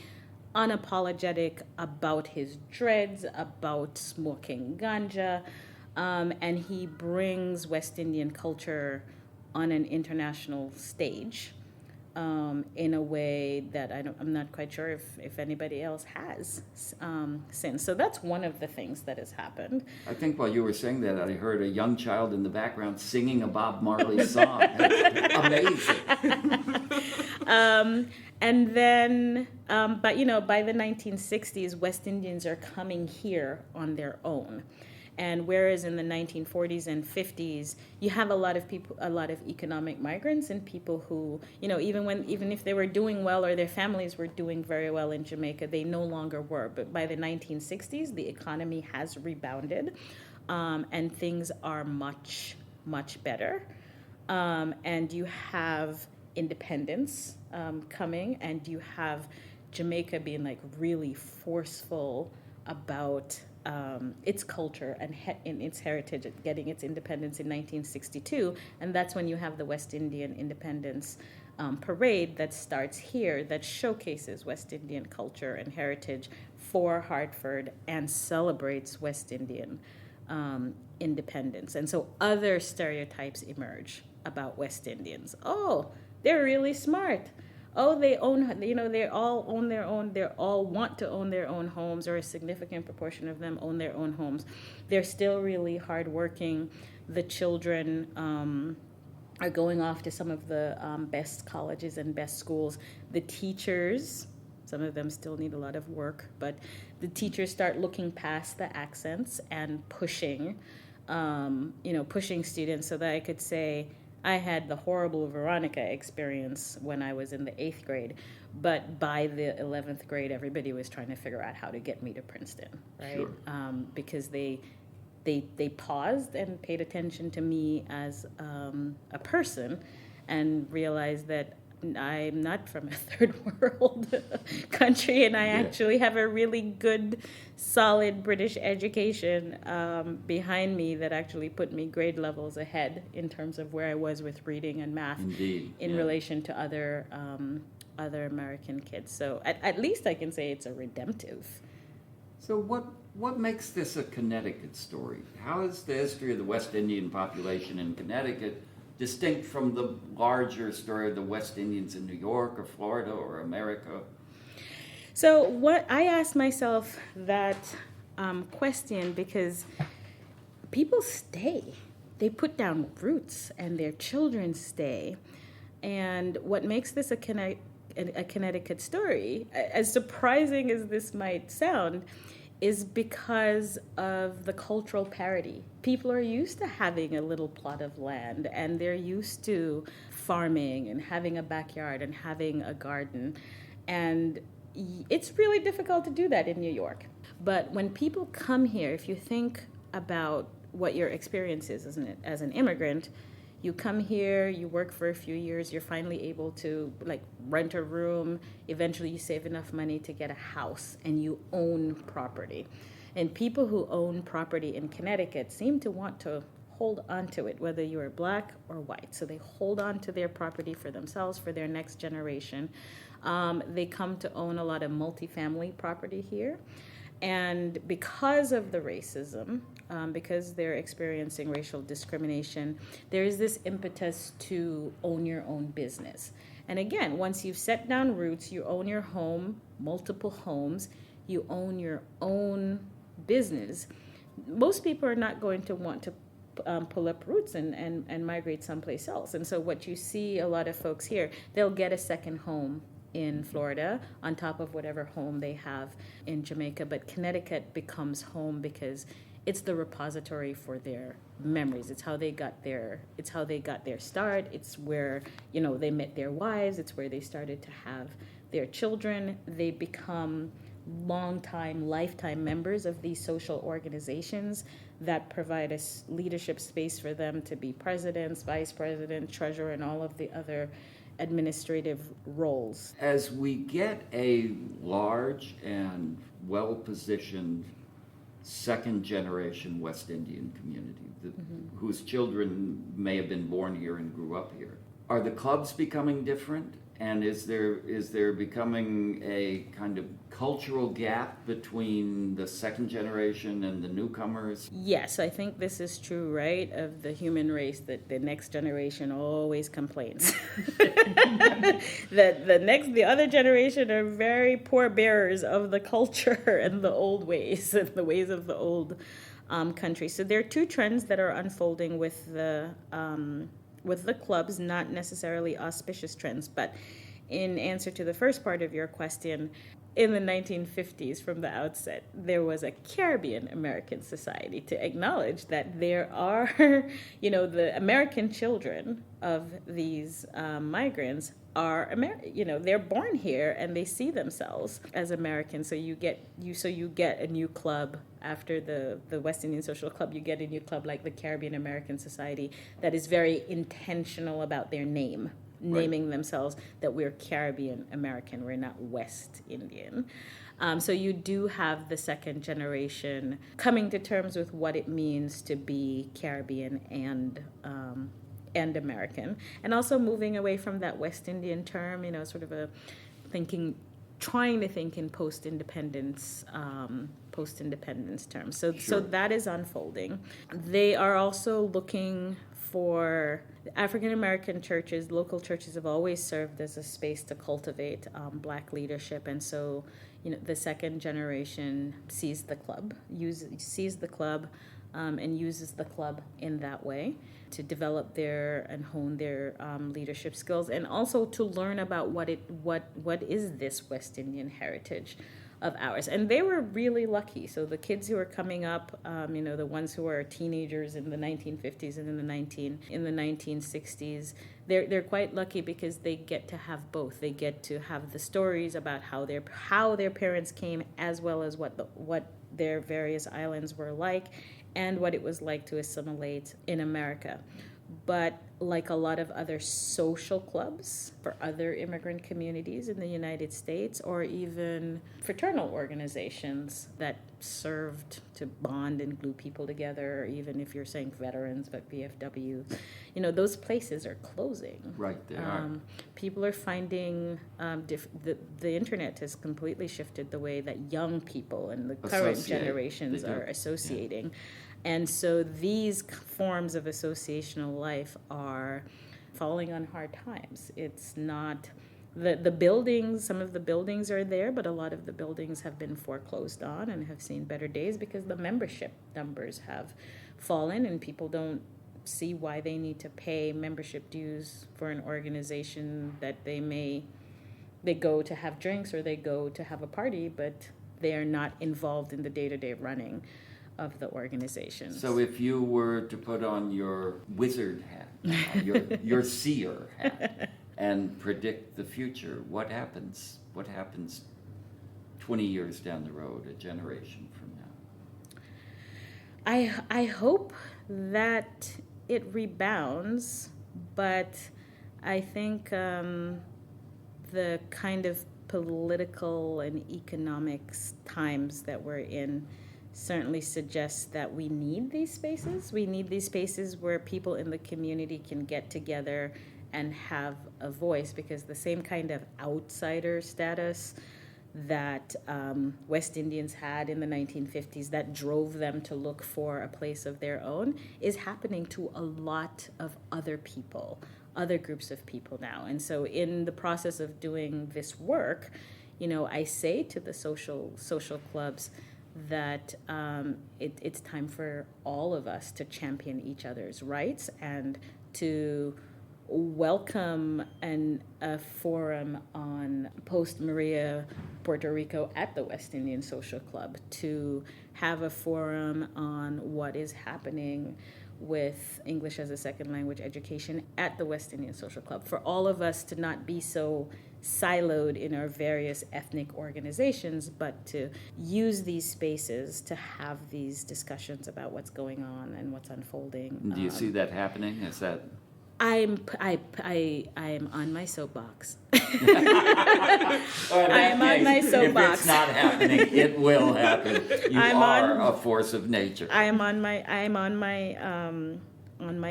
unapologetic about his dreads, about smoking ganja, and he brings West Indian culture on an international stage in a way that I'm not quite sure if anybody else has since. So that's one of the things that has happened. I think while you were saying that, I heard a young child in the background singing a Bob Marley song. That's amazing. And then, but by the 1960s, West Indians are coming here on their own. And whereas in the 1940s and 50s, you have a lot of economic migrants and people who, even if they were doing well or their families were doing very well in Jamaica, they no longer were. But by the 1960s, the economy has rebounded, and things are much, much better. And you have independence coming, and you have Jamaica being like really forceful about its culture and its heritage, getting its independence in 1962, and that's when you have the West Indian Independence Parade that starts here, that showcases West Indian culture and heritage for Hartford and celebrates West Indian independence. And so other stereotypes emerge about West Indians. Oh, they're really smart. Oh, they own, they all own their own, they all want to own their own homes, or a significant proportion of them own their own homes. They're still really hardworking. The children are going off to some of the best colleges and best schools. The teachers, some of them still need a lot of work, but the teachers start looking past the accents and pushing students, so that I could say, I had the horrible Veronica experience when I was in the 8th grade, but by the 11th grade, everybody was trying to figure out how to get me to Princeton, right? Sure. Because they paused and paid attention to me as a person, and realized that I'm not from a third world country, and I actually have a really good, solid British education behind me that actually put me grade levels ahead in terms of where I was with reading and math. Indeed, in relation to other American kids. So at least I can say it's a redemptive. So what makes this a Connecticut story? How is the history of the West Indian population in Connecticut distinct from the larger story of the West Indians in New York or Florida or America? So what I asked myself that question because people stay. They put down roots, and their children stay. And what makes this a Connecticut story, as surprising as this might sound, is because of the cultural parity. People are used to having a little plot of land, and they're used to farming and having a backyard and having a garden. And it's really difficult to do that in New York. But when people come here, if you think about what your experience is as an immigrant, you come here, you work for a few years, you're finally able to rent a room, eventually you save enough money to get a house, and you own property. And people who own property in Connecticut seem to want to hold on to it, whether you are black or white. So they hold on to their property for themselves, for their next generation. They come to own a lot of multifamily property here. And because of the racism, because they're experiencing racial discrimination, there is this impetus to own your own business. And again, once you've set down roots, you own your home, multiple homes, you own your own business, most people are not going to want to pull up roots and migrate someplace else. And so what you see a lot of folks here, they'll get a second home in Florida on top of whatever home they have in Jamaica. But Connecticut becomes home because it's the repository for their memories. It's how they got their start. It's where, they met their wives. It's where they started to have their children. They become lifetime members of these social organizations that provide a leadership space for them to be presidents, vice president, treasurer, and all of the other administrative roles. As we get a large and well-positioned second-generation West Indian community whose children may have been born here and grew up here, are the clubs becoming different? And is there becoming a kind of cultural gap between the second generation and the newcomers? Yes, I think this is true, right, of the human race, that the next generation always complains. That the other generation are very poor bearers of the culture and the old ways and the ways of the old country. So there are two trends that are unfolding with the clubs, not necessarily auspicious trends, but in answer to the first part of your question, in the 1950s, from the outset, there was a Caribbean American Society to acknowledge that there are, the American children of these migrants are they're born here and they see themselves as Americans. So you get a new club after the West Indian Social Club. You get a new club like the Caribbean American Society that is very intentional about their naming themselves that we're Caribbean American, we're not West Indian. So you do have the second generation coming to terms with what it means to be Caribbean and American, and also moving away from that West Indian term, sort of trying to think in post-independence terms. So Sure. that is unfolding. They are also looking for African American churches. Local churches have always served as a space to cultivate Black leadership, and so the second generation sees the club and uses the club in that way to develop and hone their leadership skills, and also to learn about what is this West Indian heritage of ours. And they were really lucky. So the kids who are coming up, the ones who are teenagers in the 1950s and in the 1960s, they're quite lucky because they get to have both. They get to have the stories about how their parents came, as well as what their various islands were like, and what it was like to assimilate in America. But like a lot of other social clubs for other immigrant communities in the United States, or even fraternal organizations that served to bond and glue people together, or even if you're saying veterans, but VFW, those places are closing. Right, they are. People are finding the internet has completely shifted the way that young people and the current generations are associating. Yeah. And so these forms of associational life are falling on hard times. It's not the buildings, some of the buildings are there, but a lot of the buildings have been foreclosed on and have seen better days because the membership numbers have fallen, and people don't see why they need to pay membership dues for an organization that they go to have drinks or they go to have a party, but they are not involved in the day-to-day running of the organization. So if you were to put on your wizard hat, your seer hat, and predict the future, what happens? What happens 20 years down the road, a generation from now? I hope that it rebounds, but I think the kind of political and economics times that we're in certainly suggests that we need these spaces. We need these spaces where people in the community can get together and have a voice, because the same kind of outsider status that West Indians had in the 1950s that drove them to look for a place of their own is happening to a lot of other people, other groups of people now. And so in the process of doing this work, I say to the social clubs that it's time for all of us to champion each other's rights and to welcome a forum on post-Maria Puerto Rico at the West Indian Social Club, to have a forum on what is happening with English as a second language education at the West Indian Social Club, for all of us to not be so siloed in our various ethnic organizations, but to use these spaces to have these discussions about what's going on and what's unfolding. Do you see that happening? Is that... I am on my soapbox. I am on my soapbox. If it's not happening, it will happen. You are a force of nature. I am on my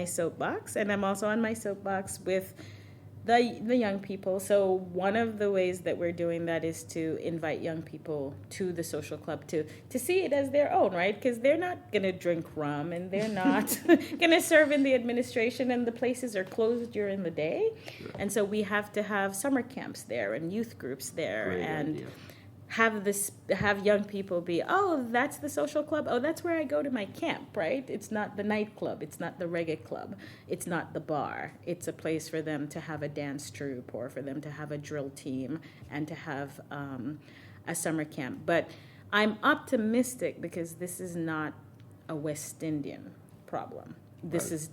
soapbox, and I'm also on my soapbox with The young people. So one of the ways that we're doing that is to invite young people to the social club to see it as their own, right? Because they're not going to drink rum and they're not going to serve in the administration, and the places are closed during the day. Sure. And so we have to have summer camps there and youth groups there. Great and idea. Have young people be, oh, that's the social club. Oh, that's where I go to my camp, right? It's not the nightclub. It's not the reggae club. It's not the bar. It's a place for them to have a dance troupe or for them to have a drill team and to have a summer camp. But I'm optimistic because this is not a West Indian problem. This is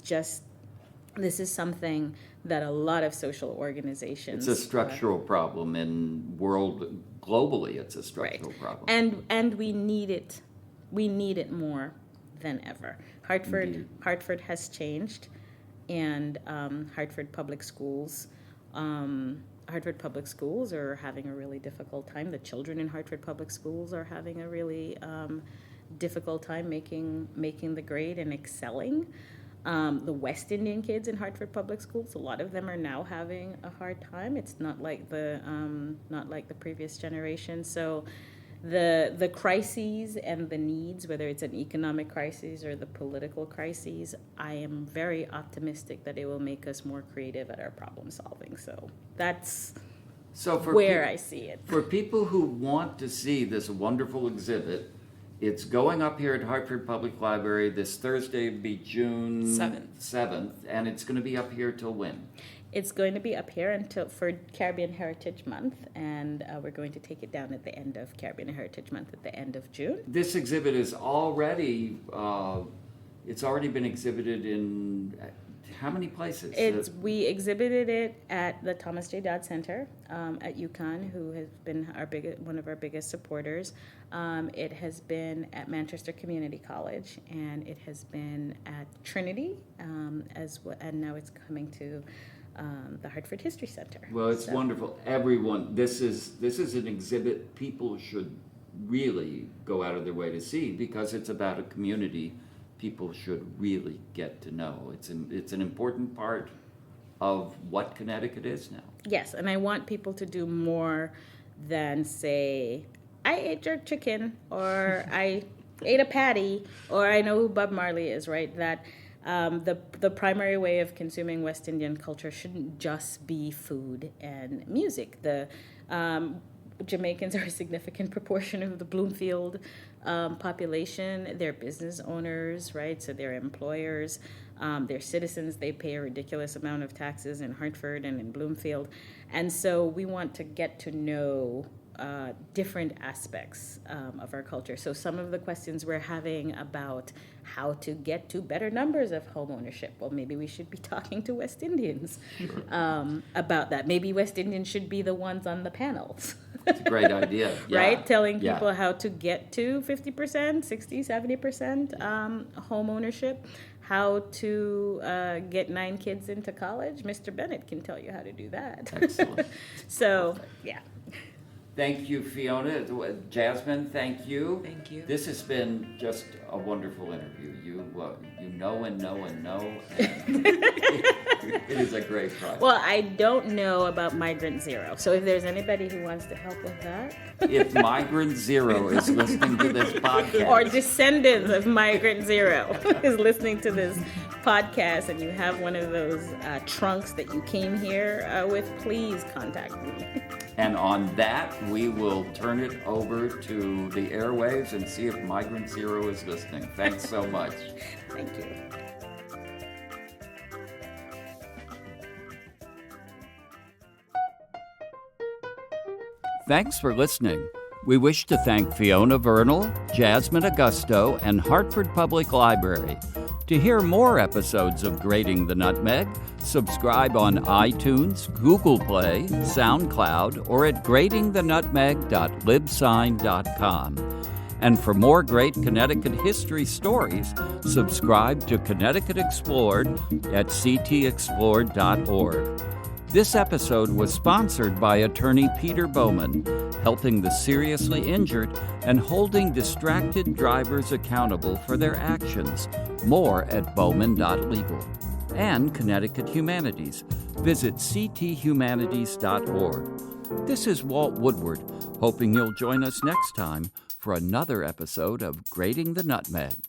something that a lot of social organizations. It's a structural problem globally. It's a structural problem, and we need it. We need it more than ever. Hartford has changed, and Hartford Public Schools. Hartford Public Schools are having a really difficult time. The children in Hartford Public Schools are having a really difficult time making the grade and excelling. The West Indian kids in Hartford Public Schools, a lot of them are now having a hard time. It's not like the previous generation. So the crises and the needs, whether it's an economic crisis or the political crises, I am very optimistic that it will make us more creative at our problem solving. So that's where I see it. For people who want to see this wonderful exhibit, it's going up here at Hartford Public Library this Thursday, will be June 7th, and it's going to be up here till when? It's going to be up here for Caribbean Heritage Month, and we're going to take it down at the end of Caribbean Heritage Month at the end of June. This exhibit is already, it's already been exhibited in how many places? We exhibited it at the Thomas J. Dodd Center at UConn, who has been one of our biggest supporters. It has been at Manchester Community College, and it has been at Trinity, and now it's coming to the Hartford History Center. Well, it's wonderful. Everyone, this is an exhibit people should really go out of their way to see because it's about a community people should really get to know. It's an important part of what Connecticut is now. Yes, and I want people to do more than say, I ate jerk chicken, or I ate a patty, or I know who Bob Marley is, right? That the primary way of consuming West Indian culture shouldn't just be food and music. The Jamaicans are a significant proportion of the Bloomfield population. They're business owners, right? So they're employers. They're citizens. They pay a ridiculous amount of taxes in Hartford and in Bloomfield. And so we want to get to know different aspects of our culture. So some of the questions we're having about how to get to better numbers of home ownership, well, maybe we should be talking to West Indians about that. Maybe West Indians should be the ones on the panels. It's a great idea. Right? Telling people how to get to 50%, 60, 70% home ownership, how to get 9 kids into college. Mr. Bennett can tell you how to do that. Excellent. So, yeah. Thank you, Fiona. Jasmine, thank you. Thank you. This has been just a wonderful interview. You know and know and know. And it is a great project. Well, I don't know about Migrant Zero. So if there's anybody who wants to help with that. If Migrant Zero is listening to this podcast. Or descendants of Migrant Zero is listening to this podcast and you have one of those trunks that you came here with, please contact me. And on that, we will turn it over to the airwaves and see if Migrant Zero is listening. Thanks so much. Thank you. Thanks for listening. We wish to thank Fiona Vernal, Jasmine Augusto, and Hartford Public Library. To hear more episodes of Grating the Nutmeg, subscribe on iTunes, Google Play, SoundCloud, or at gratingthenutmeg.libsyn.com. And for more great Connecticut history stories, subscribe to Connecticut Explored at ctexplored.org. This episode was sponsored by attorney Peter Bowman, helping the seriously injured and holding distracted drivers accountable for their actions. More at bowman.legal. and Connecticut Humanities. Visit cthumanities.org. This is Walt Woodward, hoping you'll join us next time for another episode of Grating the Nutmeg.